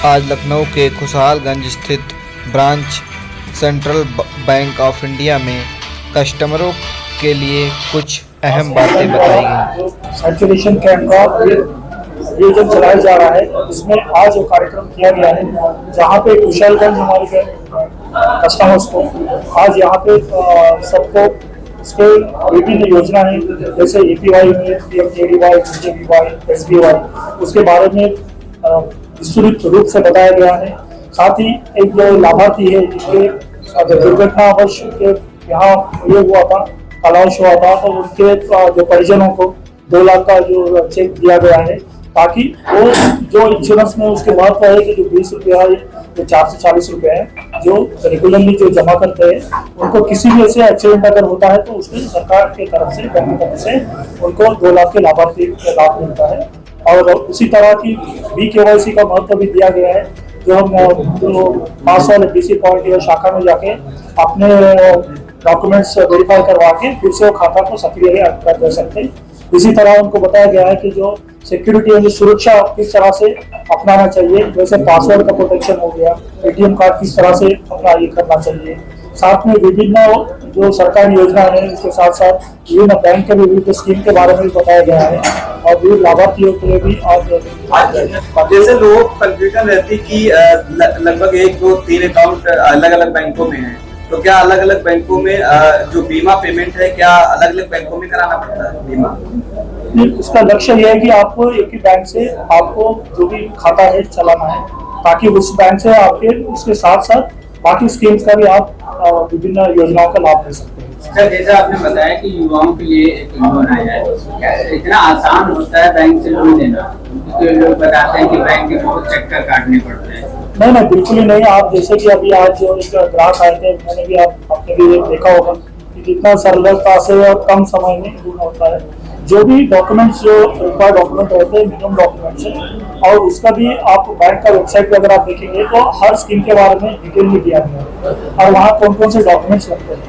आज लखनऊ के खुशहालगंज स्थित branch central bank of India में कस्टमरों के लिए कुछ अहम बातें बताई गई। सर्कुलेशन कैंप का आयोजन चलाया जा रहा है, इसमें आज जो कार्यक्रम किया गया है, जहाँ पे खुशहालगंज हमारे कस्टमर्स को आज यहाँ पे सबको इसके विभिन्न योजना है, जैसे APY में PMJDY, PJBY, SBY, उसके बारे में विस्तृत रूप से बताया गया है। साथ ही एक जो लाभार्थी है जिनके दुर्घटनावश के यहाँ ये हुआ था, तलाश हुआ था, तो उनके जो परिजनों को 2 लाख का जो चेक दिया गया है, ताकि वो जो इंश्योरेंस में उसके महत्व है कि जो 20 रुपया है, जो 440 रुपये है, जो रेगुलरली जो जमा करते हैं, उनको किसी भी ऐसे एक्सीडेंट अगर होता है तो उसमें सरकार की तरफ से, बैंक की तरफ से उनको 2 लाख के लाभार्थी लाभ मिलता है। और उसी तरह की BKYC का महत्व भी दिया गया है, जो हम जो 500 वाले BC पॉइंट या शाखा में जाके अपने डॉक्यूमेंट्स वेरीफाई करवा के फिर से वो खाता को सक्रिय कर दे सकते हैं। इसी तरह उनको बताया गया है कि जो सिक्योरिटी है, जो सुरक्षा किस तरह से अपनाना चाहिए, जैसे पासवर्ड का प्रोटेक्शन हो गया, ATM कार्ड किस तरह से अपना ये करना चाहिए। साथ में विभिन्न जो सरकारी योजना है, इसके साथ साथ विभिन्न बैंक के विभिन्न स्कीम के बारे में भी बताया गया है, और विभिन्न लाभार्थियों के लिए भी आज जैसे लोग कंफ्यूजन रहती कि लगभग 1, 2, 3 अकाउंट अलग अलग बैंकों में है, तो क्या अलग अलग बैंकों में जो बीमा पेमेंट है, क्या अलग अलग बैंकों में कराना पड़ता है बीमा? उसका लक्ष्य यह है कि आपको एक ही बैंक से आपको जो भी खाता है चलाना है, ताकि उस बैंक से आपके उसके साथ साथ बाकी स्कीम्स का भी आप विभिन्न योजनाओं का लाभ ले सकते हैं। सर, जैसा आपने बताया कि युवाओं के लिए एक लोन आया है, इतना आसान होता है बैंक से लोन लेना? क्योंकि लोग बताते हैं कि बैंक के बहुत चक्कर काटने पड़ते हैं। नहीं, बिल्कुल ही नहीं। आप जैसे कि अभी आज जो एक ग्राहक आए थे, मैंने भी आपने भी देखा होगा कि कितना सरलता से और कम समय में लोन होता है। जो भी डॉक्यूमेंट्स जो रिक्वायर्ड डॉक्यूमेंट होते हैं, मिनिमम डॉक्यूमेंट्स है, और उसका भी आप बैंक का वेबसाइट पर अगर आप देखेंगे तो हर स्कीम के बारे में डिटेल में दिया गया है, और वहाँ कौन कौन से डॉक्यूमेंट्स लगते हैं,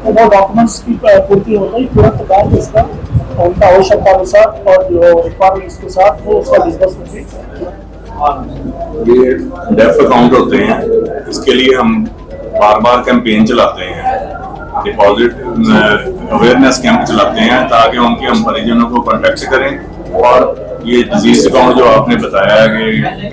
तो वो डॉक्यूमेंट्स की पूर्ति होते ही तुरंत बैंक इसका उनका आवश्यकता के साथ और जो रिक्वायरमेंट के साथ वो उसका डिस्बर्समेंट भी। ये डेफ अकाउंट होते हैं, इसके लिए हम बार बार कैंपेन चलाते हैं, डिपॉजिट अवेयरनेस कैंप चलाते हैं, ताकि उनके हम परिजनों को कॉन्टेक्ट करें। और ये डिजीज अकाउंट जो आपने बताया कि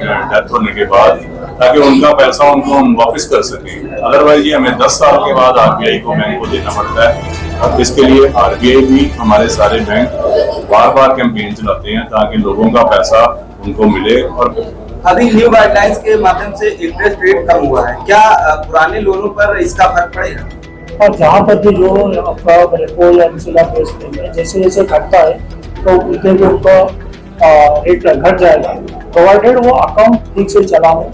डेथ होने के बाद, ताकि उनका पैसा उनको हम वापस कर सकें। अदरवाइज ये हमें 10 साल के बाद RBI को बैंक को देना पड़ता है। और इसके लिए RBI भी हमारे सारे बैंक बार बार कैंपेन चलाते हैं, ताकि लोगों का पैसा उनको मिले। और अभी न्यू गाइडलाइंस के माध्यम से इंटरेस्ट रेट कम हुआ है, क्या पुराने लोनों पर इसका फर्क पड़ेगा? और जहाँ पर भी जो आपका रेपो या इंसुलर बेस में जैसे जैसे घटता है, तो उनके भी उनका रेट घट जाएगा, प्रोवाइडेड वो अकाउंट ठीक से चला हो,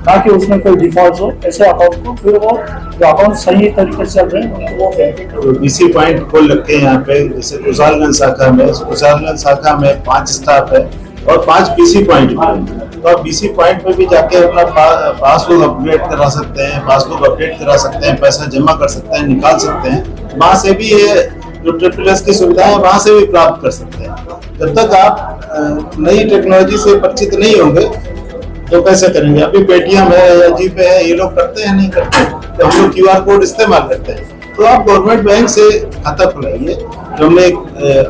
ना कि उसमें कोई डिफॉल्ट हो। ऐसे अकाउंट को फिर वो जो अकाउंट सही तरीके से चल रहे हैं उनको वो बेनिफिट। BC पॉइंट खोल रखे हैं यहाँ पे, जैसे खुशहालगंज शाखा में 5 स्टाफ है और 5 BC पॉइंट भी। तो आप BC पॉइंट में भी जाके अपना पासबुक अपडेट करा सकते हैं, पासबुक अपडेट करा सकते हैं, पैसा जमा कर सकते हैं, निकाल सकते हैं। वहाँ से भी ये जो SSS की सुविधा है वहाँ से भी प्राप्त कर सकते हैं। जब तक आप नई टेक्नोलॉजी से परिचित नहीं होंगे तो कैसे करेंगे? अभी पेटीएम है या GPay है, ये लोग करते हैं नहीं करते, तो हम लोग QR कोड इस्तेमाल करते हैं। तो आप गवर्नमेंट बैंक से खाता खुलाइए। जो हमने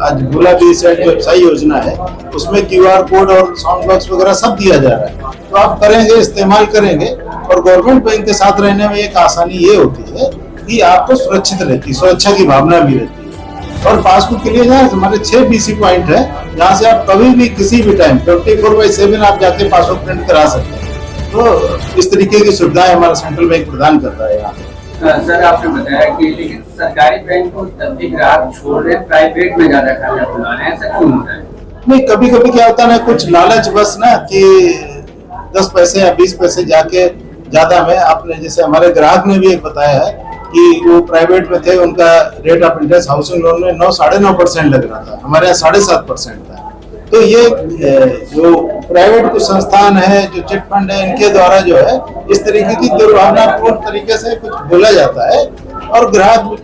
आज बोला भी, जो व्यवसाय योजना है उसमें QR कोड और साउंड बॉक्स वगैरह सब दिया जा रहा है, तो आप करेंगे, इस्तेमाल करेंगे। और गवर्नमेंट बैंक के साथ रहने में एक आसानी ये होती है कि आपको सुरक्षित रहती है, सुरक्षा की भावना भी रहती है। और पासबुक के लिए जहाँ हमारे 6 BC पॉइंट है, जहाँ से आप कभी भी किसी भी टाइम 24/7 आप जाके पासबुक प्रिंट करा सकते हैं। तो इस तरीके की सुविधाएं हमारा सेंट्रल बैंक प्रदान करता है यहाँ पे। सर, आपने बताया कि लेकिन सरकारी बैंक को तब ग्राहक छोड़ रहे, प्राइवेट में ज्यादा खाता खुला रहे हैं, ऐसा क्यों होता है? नहीं, कभी कभी क्या होता है ना, कुछ लालच बस ना, कि 10 पैसे या 20 पैसे जाके ज्यादा में। आपने जैसे हमारे ग्राहक ने भी एक बताया है कि वो प्राइवेट में थे, उनका rate of interest housing loan में 9-9.5% लग रहा था, हमारे यहाँ 7.5% था। तो ये जो प्राइवेट कुछ संस्थान है, जो चिट फंड है, इनके द्वारा जो है इस तरीके की दुर्भावनापूर्ण तरीके से कुछ बोला जाता है, और ग्राहक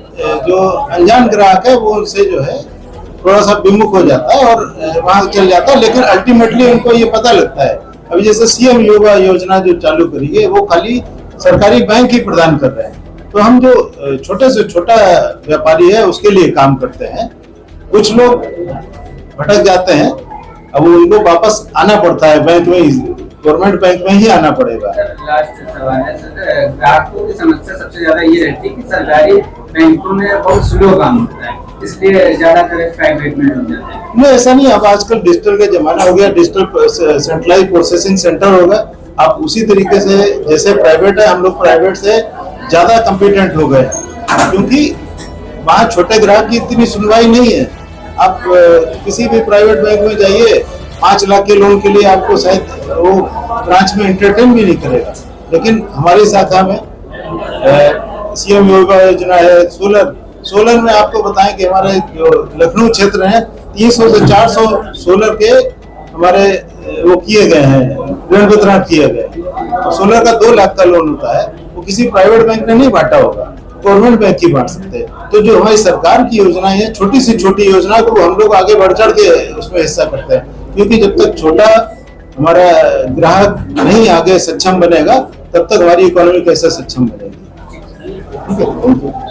जो अनजान ग्राहक है वो उनसे जो है थोड़ा सा विमुख हो जाता है और वहां चल जाता है। लेकिन अल्टीमेटली उनको ये पता लगता है अभी जैसे सीएम युवा योजना जो चालू करी है वो खाली सरकारी बैंक ही प्रदान कर रहे हैं। तो हम जो छोटे से छोटा व्यापारी है उसके लिए काम करते हैं। कुछ लोग भटक जाते हैं, अब उनको वापस आना पड़ता है बैंक में ही, गवर्नमेंट बैंक में ही आना पड़ेगा। लास्ट सवाल है सर, ग्राहकों की समस्या सबसे ज्यादा ये रहती है कि सरकारी बैंकों में बहुत स्लो काम होता है, इसलिए ज्यादातर प्राइवेट में हो जाते हैं। नहीं, ऐसा नहीं। अब आजकल डिजिटल का जमाना हो गया, डिजिटल सेंट्रलाइज प्रोसेसिंग सेंटर होगा। आप उसी तरीके से जैसे प्राइवेट है, हम लोग प्राइवेट से ज्यादा कॉम्पिटेंट हो गए, क्योंकि वहाँ छोटे ग्राहक की इतनी सुनवाई नहीं है। आप किसी भी प्राइवेट बैंक में जाइए, 5 लाख के लोन के लिए आपको शायद वो ब्रांच में एंटरटेन भी नहीं करेगा। लेकिन हमारी शाखा में सीएम युवा योजना है, सोलर में आपको बताएं कि हमारे जो लखनऊ क्षेत्र है 300 से 400 सोलर के हमारे वो किए गए हैं, ऋण वितरण किए गए। और सोलर का 2 लाख का लोन होता है, वो किसी प्राइवेट बैंक ने नहीं बांटा होगा, गवर्नमेंट बैंक ही बांट सकते हैं। तो जो हमारी सरकार की योजनाएं हैं, छोटी से छोटी योजना को हम लोग आगे बढ़ चढ़ के उसमें हिस्सा करते हैं, क्योंकि जब तक छोटा हमारा ग्राहक नहीं आगे सक्षम बनेगा तब तक हमारी इकोनॉमी कैसे सक्षम बनेगी। ठीक है।